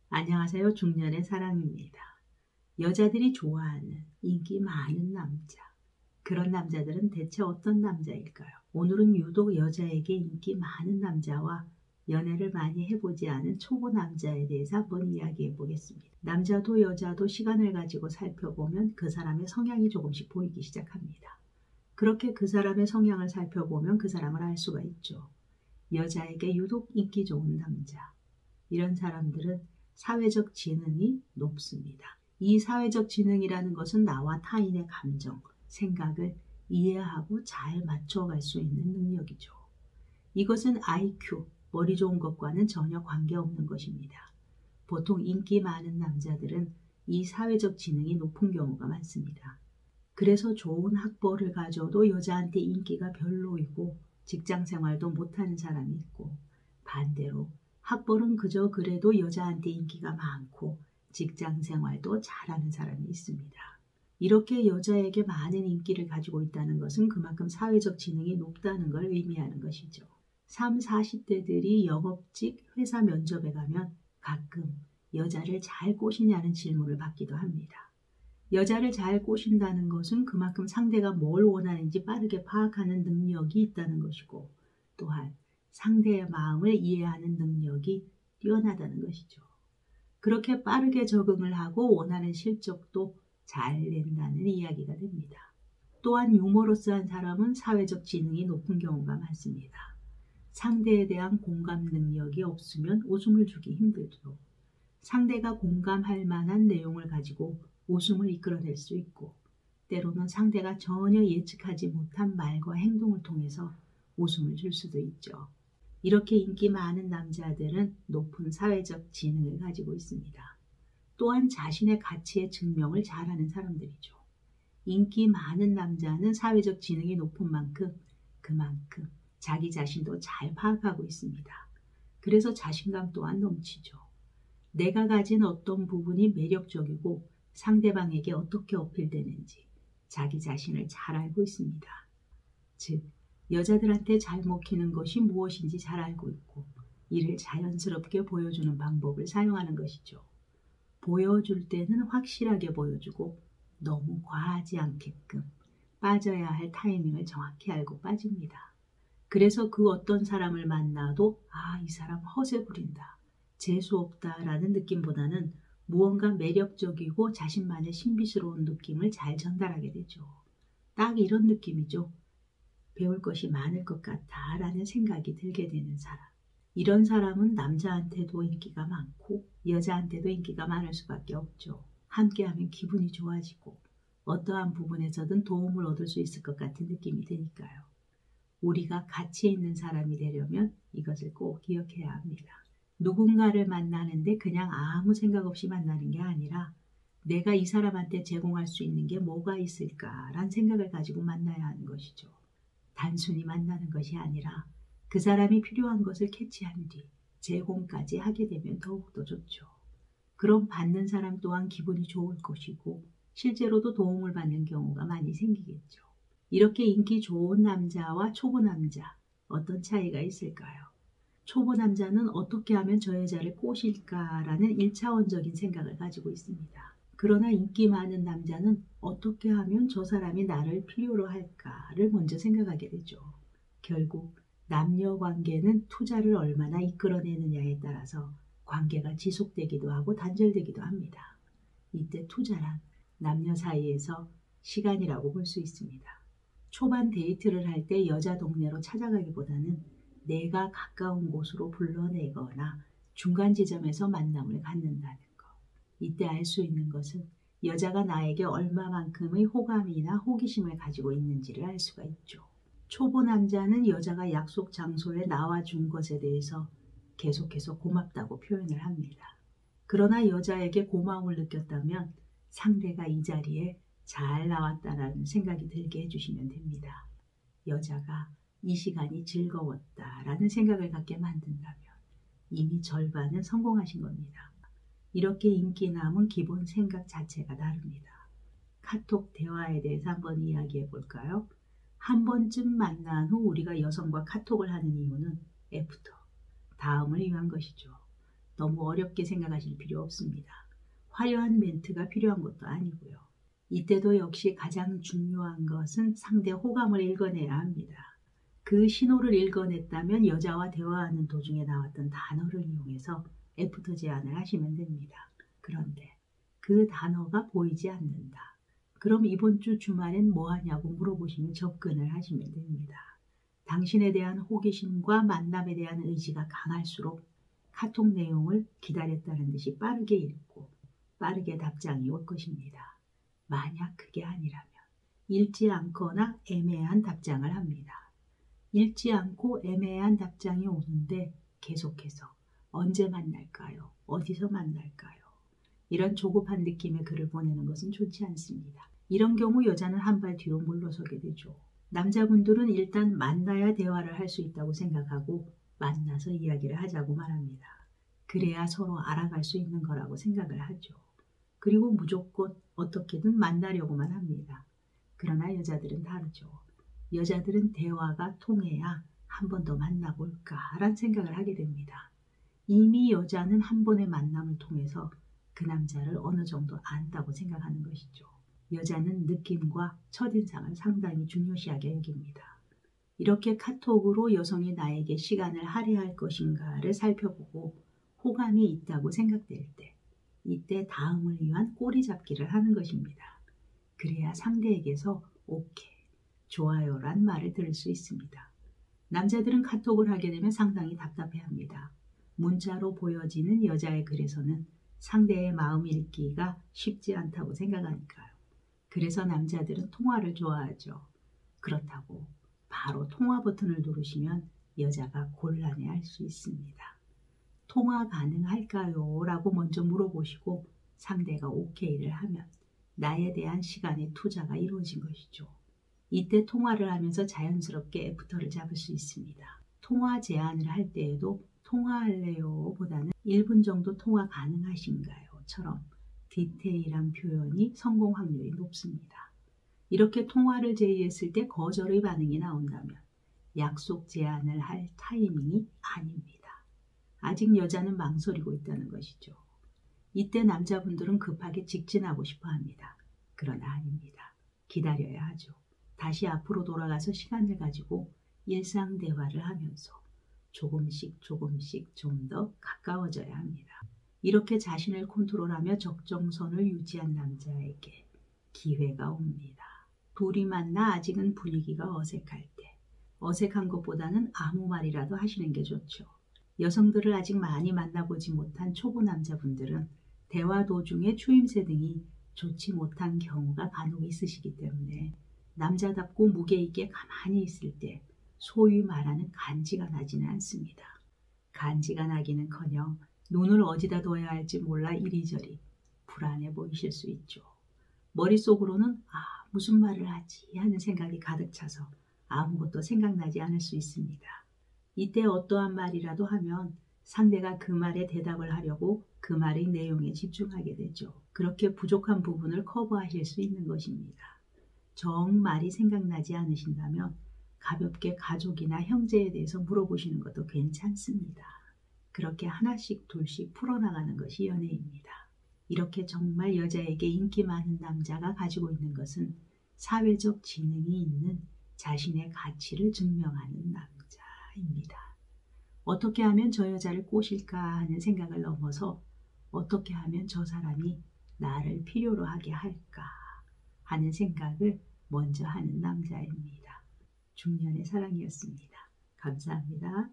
안녕하세요. 중년의 사랑입니다. 여자들이 좋아하는 인기 많은 남자. 그런 남자들은 대체 어떤 남자일까요? 오늘은 유독 여자에게 인기 많은 남자와 연애를 많이 해보지 않은 초보 남자에 대해서 한번 이야기해 보겠습니다. 남자도 여자도 시간을 가지고 살펴보면 그 사람의 성향이 조금씩 보이기 시작합니다. 그렇게 그 사람의 성향을 살펴보면 그 사람을 알 수가 있죠. 여자에게 유독 인기 좋은 남자. 이런 사람들은 사회적 지능이 높습니다. 이 사회적 지능이라는 것은 나와 타인의 감정, 생각을 이해하고 잘 맞춰갈 수 있는 능력이죠. 이것은 IQ, 머리 좋은 것과는 전혀 관계없는 것입니다. 보통 인기 많은 남자들은 이 사회적 지능이 높은 경우가 많습니다. 그래서 좋은 학벌을 가져도 여자한테 인기가 별로이고 직장 생활도 못하는 사람이 있고, 반대로 학벌은 그저 그래도 여자한테 인기가 많고 직장 생활도 잘하는 사람이 있습니다. 이렇게 여자에게 많은 인기를 가지고 있다는 것은 그만큼 사회적 지능이 높다는 걸 의미하는 것이죠. 30, 40대들이 영업직 회사 면접에 가면 가끔 여자를 잘 꼬시냐는 질문을 받기도 합니다. 여자를 잘 꼬신다는 것은 그만큼 상대가 뭘 원하는지 빠르게 파악하는 능력이 있다는 것이고, 또한 상대의 마음을 이해하는 능력이 뛰어나다는 것이죠. 그렇게 빠르게 적응을 하고 원하는 실적도 잘 낸다는 이야기가 됩니다. 또한 유머러스한 사람은 사회적 지능이 높은 경우가 많습니다. 상대에 대한 공감 능력이 없으면 웃음을 주기 힘들죠. 상대가 공감할 만한 내용을 가지고 웃음을 이끌어낼 수 있고, 때로는 상대가 전혀 예측하지 못한 말과 행동을 통해서 웃음을 줄 수도 있죠. 이렇게 인기 많은 남자들은 높은 사회적 지능을 가지고 있습니다. 또한 자신의 가치의 증명을 잘하는 사람들이죠. 인기 많은 남자는 사회적 지능이 높은 만큼 그만큼 자기 자신도 잘 파악하고 있습니다. 그래서 자신감 또한 넘치죠. 내가 가진 어떤 부분이 매력적이고 상대방에게 어떻게 어필되는지 자기 자신을 잘 알고 있습니다. 즉, 여자들한테 잘 먹히는 것이 무엇인지 잘 알고 있고, 이를 자연스럽게 보여주는 방법을 사용하는 것이죠. 보여줄 때는 확실하게 보여주고 너무 과하지 않게끔 빠져야 할 타이밍을 정확히 알고 빠집니다. 그래서 그 어떤 사람을 만나도 이 사람 허세 부린다, 재수없다라는 느낌보다는 무언가 매력적이고 자신만의 신비스러운 느낌을 잘 전달하게 되죠. 딱 이런 느낌이죠. 배울 것이 많을 것 같아 라는 생각이 들게 되는 사람. 이런 사람은 남자한테도 인기가 많고 여자한테도 인기가 많을 수밖에 없죠. 함께하면 기분이 좋아지고 어떠한 부분에서든 도움을 얻을 수 있을 것 같은 느낌이 드니까요. 우리가 가치 있는 사람이 되려면 이것을 꼭 기억해야 합니다. 누군가를 만나는데 그냥 아무 생각 없이 만나는 게 아니라 내가 이 사람한테 제공할 수 있는 게 뭐가 있을까라는 생각을 가지고 만나야 하는 것이죠. 단순히 만나는 것이 아니라 그 사람이 필요한 것을 캐치한 뒤 제공까지 하게 되면 더욱더 좋죠. 그럼 받는 사람 또한 기분이 좋을 것이고 실제로도 도움을 받는 경우가 많이 생기겠죠. 이렇게 인기 좋은 남자와 초보 남자, 어떤 차이가 있을까요? 초보 남자는 어떻게 하면 저 여자를 꼬실까라는 1차원적인 생각을 가지고 있습니다. 그러나 인기 많은 남자는 어떻게 하면 저 사람이 나를 필요로 할까를 먼저 생각하게 되죠. 결국 남녀 관계는 투자를 얼마나 이끌어내느냐에 따라서 관계가 지속되기도 하고 단절되기도 합니다. 이때 투자란 남녀 사이에서 시간이라고 볼 수 있습니다. 초반 데이트를 할 때 여자 동네로 찾아가기보다는 내가 가까운 곳으로 불러내거나 중간 지점에서 만남을 갖는다는 것. 이때 알 수 있는 것은 여자가 나에게 얼마만큼의 호감이나 호기심을 가지고 있는지를 알 수가 있죠. 초보 남자는 여자가 약속 장소에 나와준 것에 대해서 계속해서 고맙다고 표현을 합니다. 그러나 여자에게 고마움을 느꼈다면 상대가 이 자리에 잘 나왔다라는 생각이 들게 해주시면 됩니다. 여자가 이 시간이 즐거웠다라는 생각을 갖게 만든다면 이미 절반은 성공하신 겁니다. 이렇게 인기 남은 기본 생각 자체가 다릅니다. 카톡 대화에 대해서 한번 이야기해 볼까요? 한 번쯤 만난 후 우리가 여성과 카톡을 하는 이유는 애프터, 다음을 위한 것이죠. 너무 어렵게 생각하실 필요 없습니다. 화려한 멘트가 필요한 것도 아니고요. 이때도 역시 가장 중요한 것은 상대 호감을 읽어내야 합니다. 그 신호를 읽어냈다면 여자와 대화하는 도중에 나왔던 단어를 이용해서 애프터 제안을 하시면 됩니다. 그런데 그 단어가 보이지 않는다. 그럼 이번 주 주말엔 뭐 하냐고 물어보시면 접근을 하시면 됩니다. 당신에 대한 호기심과 만남에 대한 의지가 강할수록 카톡 내용을 기다렸다는 듯이 빠르게 읽고 빠르게 답장이 올 것입니다. 만약 그게 아니라면 읽지 않거나 애매한 답장을 합니다. 읽지 않고 애매한 답장이 오는데 계속해서 언제 만날까요? 어디서 만날까요? 이런 조급한 느낌의 글을 보내는 것은 좋지 않습니다. 이런 경우 여자는 한 발 뒤로 물러서게 되죠. 남자분들은 일단 만나야 대화를 할 수 있다고 생각하고 만나서 이야기를 하자고 말합니다. 그래야 서로 알아갈 수 있는 거라고 생각을 하죠. 그리고 무조건 어떻게든 만나려고만 합니다. 그러나 여자들은 다르죠. 여자들은 대화가 통해야 한 번 더 만나볼까란 생각을 하게 됩니다. 이미 여자는 한 번의 만남을 통해서 그 남자를 어느 정도 안다고 생각하는 것이죠. 여자는 느낌과 첫인상을 상당히 중요시하게 여깁니다. 이렇게 카톡으로 여성이 나에게 시간을 할애할 것인가를 살펴보고 호감이 있다고 생각될 때 이때 다음을 위한 꼬리 잡기를 하는 것입니다. 그래야 상대에게서 오케이, 좋아요란 말을 들을 수 있습니다. 남자들은 카톡을 하게 되면 상당히 답답해합니다. 문자로 보여지는 여자의 글에서는 상대의 마음 읽기가 쉽지 않다고 생각하니까요. 그래서 남자들은 통화를 좋아하죠. 그렇다고 바로 통화 버튼을 누르시면 여자가 곤란해할 수 있습니다. 통화 가능할까요? 라고 먼저 물어보시고 상대가 오케이를 하면 나에 대한 시간의 투자가 이루어진 것이죠. 이때 통화를 하면서 자연스럽게 애프터를 잡을 수 있습니다. 통화 제안을 할 때에도 통화할래요? 보다는 1분 정도 통화 가능하신가요? 처럼 디테일한 표현이 성공 확률이 높습니다. 이렇게 통화를 제의했을 때 거절의 반응이 나온다면 약속 제안을 할 타이밍이 아닙니다. 아직 여자는 망설이고 있다는 것이죠. 이때 남자분들은 급하게 직진하고 싶어 합니다. 그러나 아닙니다. 기다려야 하죠. 다시 앞으로 돌아가서 시간을 가지고 일상 대화를 하면서 조금씩 좀 더 가까워져야 합니다. 이렇게 자신을 컨트롤하며 적정선을 유지한 남자에게 기회가 옵니다. 둘이 만나 아직은 분위기가 어색할 때 어색한 것보다는 아무 말이라도 하시는 게 좋죠. 여성들을 아직 많이 만나보지 못한 초보 남자분들은 대화 도중에 추임새 등이 좋지 못한 경우가 간혹 있으시기 때문에 남자답고 무게 있게 가만히 있을 때 소위 말하는 간지가 나지는 않습니다. 간지가 나기는커녕 눈을 어디다 둬야 할지 몰라 이리저리 불안해 보이실 수 있죠. 머릿속으로는 무슨 말을 하지 하는 생각이 가득 차서 아무것도 생각나지 않을 수 있습니다. 이때 어떠한 말이라도 하면 상대가 그 말에 대답을 하려고 그 말의 내용에 집중하게 되죠. 그렇게 부족한 부분을 커버하실 수 있는 것입니다. 정 말이 생각나지 않으신다면 가볍게 가족이나 형제에 대해서 물어보시는 것도 괜찮습니다. 그렇게 하나씩 둘씩 풀어나가는 것이 연애입니다. 이렇게 정말 여자에게 인기 많은 남자가 가지고 있는 것은 사회적 지능이 있는 자신의 가치를 증명하는 남자입니다. 어떻게 하면 저 여자를 꼬실까 하는 생각을 넘어서 어떻게 하면 저 사람이 나를 필요로 하게 할까 하는 생각을 먼저 하는 남자입니다. 중년의 사랑이었습니다. 감사합니다.